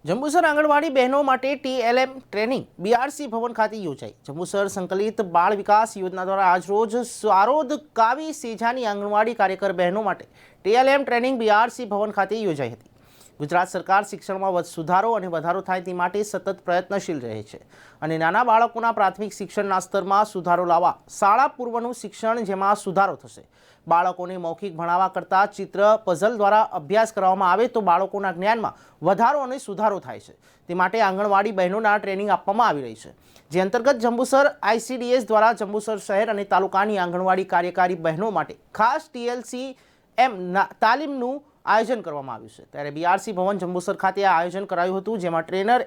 જંબુસર આંગણવાડી બહેનો માટે TLM training BRC ભવન ખાતે યોજાઈ। જંબુસર સંકલિત બાળ વિકાસ યોજના દ્વારા આજરોજ સારોદ કાવી સેજાની આંગણવાડી કાર્યકર બહેનો માટે ટીએલએમ ટ્રેનિંગ બીઆરસી ભવન ખાતે યોજાઈ હતી। ગુજરાત સરકાર શિક્ષણમાં સુધારો અને વધારો થાય તે માટે સતત પ્રયત્નશીલ રહે છે અને નાના બાળકોના પ્રાથમિક શિક્ષણના સ્તરમાં સુધારો લાવવા શાળા પૂર્વનું શિક્ષણ જેમાં સુધારો થશે। બાળકોને મૌખિક ભણાવવા કરતાં ચિત્ર પઝલ દ્વારા અભ્યાસ કરવામાં આવે તો બાળકોના જ્ઞાનમાં વધારો અને સુધારો થાય છે। તે માટે આંગણવાડી બહેનોના ટ્રેનિંગ આપવામાં આવી રહી છે, જે અંતર્ગત જંબુસર આઈસીડીએસ દ્વારા જંબુસર શહેર અને તાલુકાની આંગણવાડી કાર્યકારી બહેનો માટે ખાસ TLCM તાલીમનું આયોજન કરવામાં આવ્યું છે। ત્યારે બીઆરસી ભવન જંબુસર ખાતે આ આયોજન કરાયું હતું, જેમાં trainer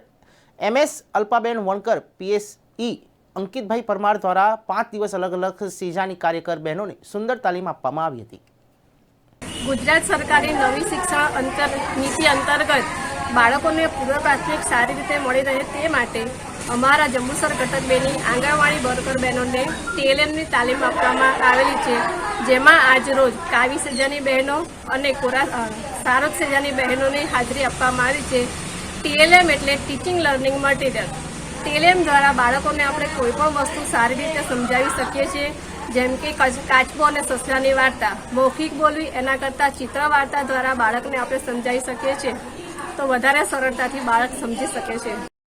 MS Alpaben Vankar, PSE Ankitbhai Parmar દ્વારા 5 દિવસ અલગ અલગ સેજાની કાર્યકર બહેનોને સુંદર તાલીમ આપવામાં આવી હતી। ગુજરાત સરકારની નવી શિક્ષણ નીતિ અંતર્ગત બાળકોને પૂર્વ પ્રાથમિક સારી રીતે મળી રહે તે માટે અમારા જંબુસર ઘટક બેની આંગણવાડી વર્કર બહેનોને TLMની તાલીમ આપવામાં આવેલી છે, જેમાં આજરોજ કાવી સેજાની બહેનો અને સારોદ સેજાની બહેનોની હાજરી આપવામાં આવી છે। TLM એટલે ટીચિંગ લર્નિંગ મટીરિયલ। TLM દ્વારા બાળકોને આપણે કોઈ પણ વસ્તુ સારી રીતે સમજાવી શકીએ છીએ, જેમ કે કાચબો અને સસલાની વાર્તા મૌખિક બોલવી એના કરતાં ચિત્ર વાર્તા દ્વારા બાળકને આપણે સમજાવી શકીએ છીએ, તો વધારે સરળતાથી બાળક સમજી શકે છે।